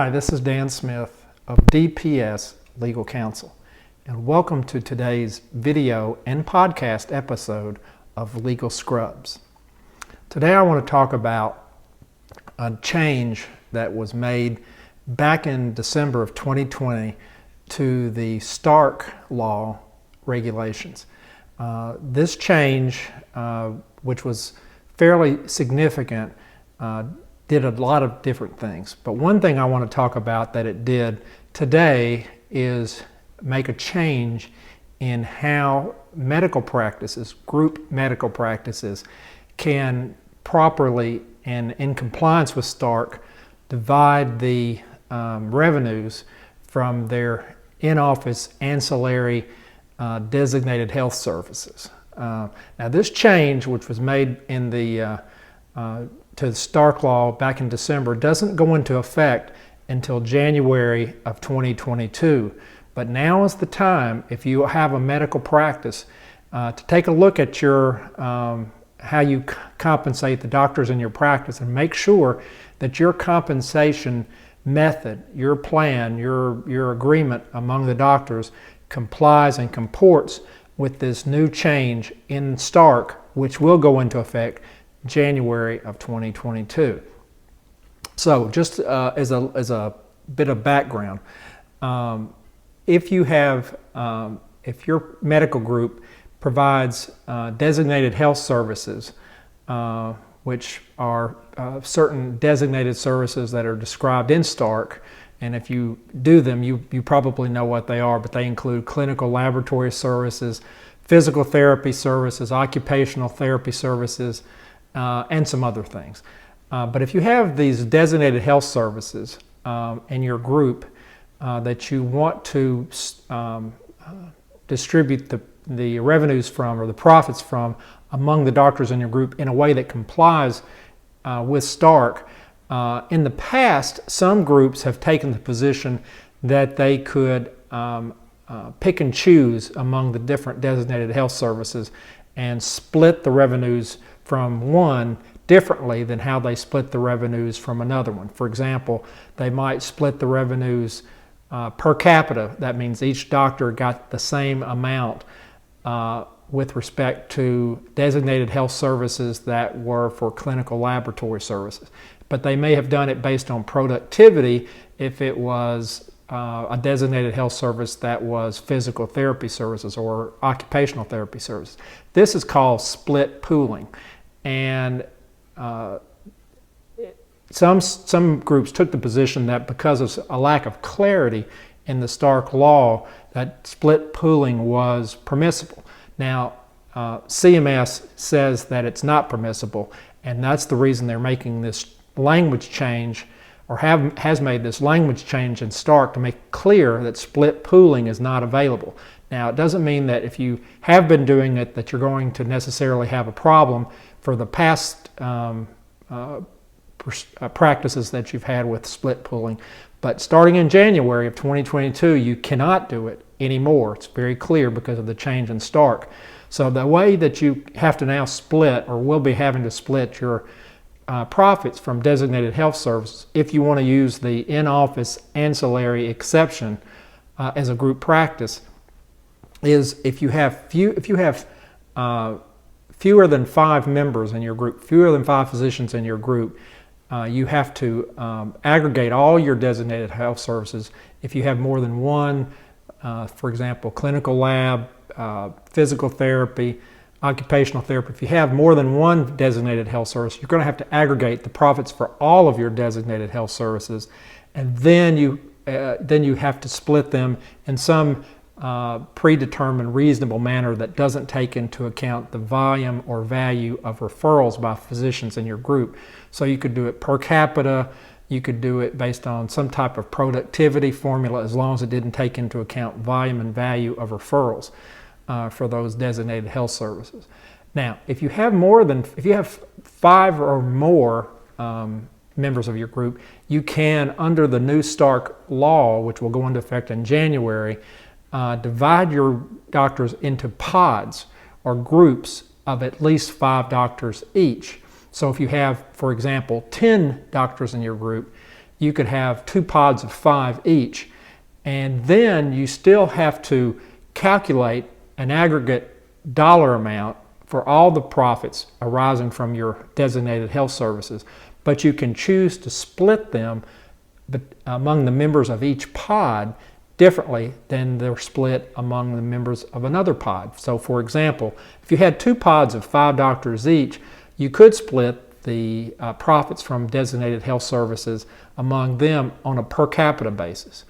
Hi, this is Dan Smith of DPS Legal Counsel, and welcome to today's video and podcast episode of Legal Scrubs. Today I want to talk about a change that was made back in December of 2020 to the Stark Law regulations. This change, which was fairly significant, did a lot of different things. But one thing I want to talk about that it did today is make a change in how medical practices, group medical practices, can properly and in compliance with Stark divide the revenues from their in-office ancillary designated health services. Now this change, which was made in the to the Stark Law back in December, doesn't go into effect until January of 2022. But now is the time, if you have a medical practice, to take a look at your how you compensate the doctors in your practice and make sure that your compensation method, your plan, your agreement among the doctors complies and comports with this new change in Stark, which will go into effect January of 2022. So just as a bit of background, if your medical group provides designated health services, which are certain designated services that are described in Stark, and if you do them, you probably know what they are, but they include clinical laboratory services, physical therapy services, occupational therapy services, and some other things. But if you have these designated health services in your group that you want to distribute the revenues from or the profits from among the doctors in your group in a way that complies with Stark, in the past, some groups have taken the position that they could pick and choose among the different designated health services and split the revenues from one differently than how they split the revenues from another one. For example, they might split the revenues per capita. That means each doctor got the same amount with respect to designated health services that were for clinical laboratory services. But they may have done it based on productivity if it was a designated health service that was physical therapy services or occupational therapy services. This is called split pooling. And some groups took the position that because of a lack of clarity in the Stark Law, that split pooling was permissible. Now, CMS says that it's not permissible, and that's the reason they're making this language change, or has made this language change in Stark to make clear that split pooling is not available. Now, it doesn't mean that if you have been doing it that you're going to necessarily have a problem for the past practices that you've had with split pooling. But starting in January of 2022, you cannot do it anymore. It's very clear because of the change in Stark. So the way that you have to now split, or will be having to split your profits from designated health services, if you want to use the in-office ancillary exception as a group practice, is if you have fewer than 5 members in your group, fewer than 5 physicians in your group, you have to aggregate all your designated health services. If you have more than one, for example, clinical lab, physical therapy, occupational therapy, if you have more than one designated health service, you're going to have to aggregate the profits for all of your designated health services, and then you have to split them in some predetermined reasonable manner that doesn't take into account the volume or value of referrals by physicians in your group. So you could do it per capita, you could do it based on some type of productivity formula, as long as it didn't take into account volume and value of referrals for those designated health services. Now, if you have 5 or more members of your group, you can, under the new Stark Law, which will go into effect in January, divide your doctors into pods or groups of at least 5 doctors each. So if you have, for example, 10 doctors in your group, you could have 2 pods of 5 each, and then you still have to calculate an aggregate dollar amount for all the profits arising from your designated health services, but you can choose to split them among the members of each pod differently than they're split among the members of another pod. So for example, if you had 2 pods of 5 doctors each, you could split the profits from designated health services among them on a per capita basis.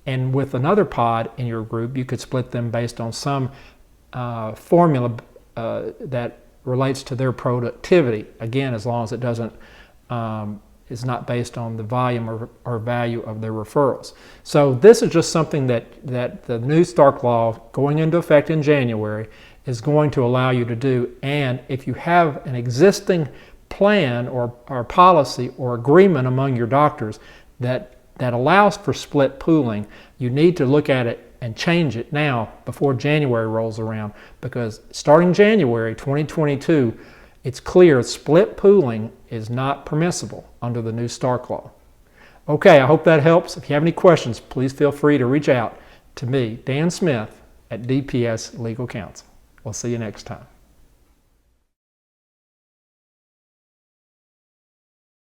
And with another pod in your group, you could split them based on some formula that relates to their productivity. Again, as long as it doesn't is not based on the volume or value of their referrals. So this is just something that the new Stark Law going into effect in January is going to allow you to do. And if you have an existing plan or policy or agreement among your doctors that allows for split pooling, you need to look at it and change it now before January rolls around, because starting January 2022, it's clear split pooling is not permissible under the new Stark Law. Okay, I hope that helps. If you have any questions, please feel free to reach out to me, Dan Smith, at DPS Legal Counsel. We'll see you next time.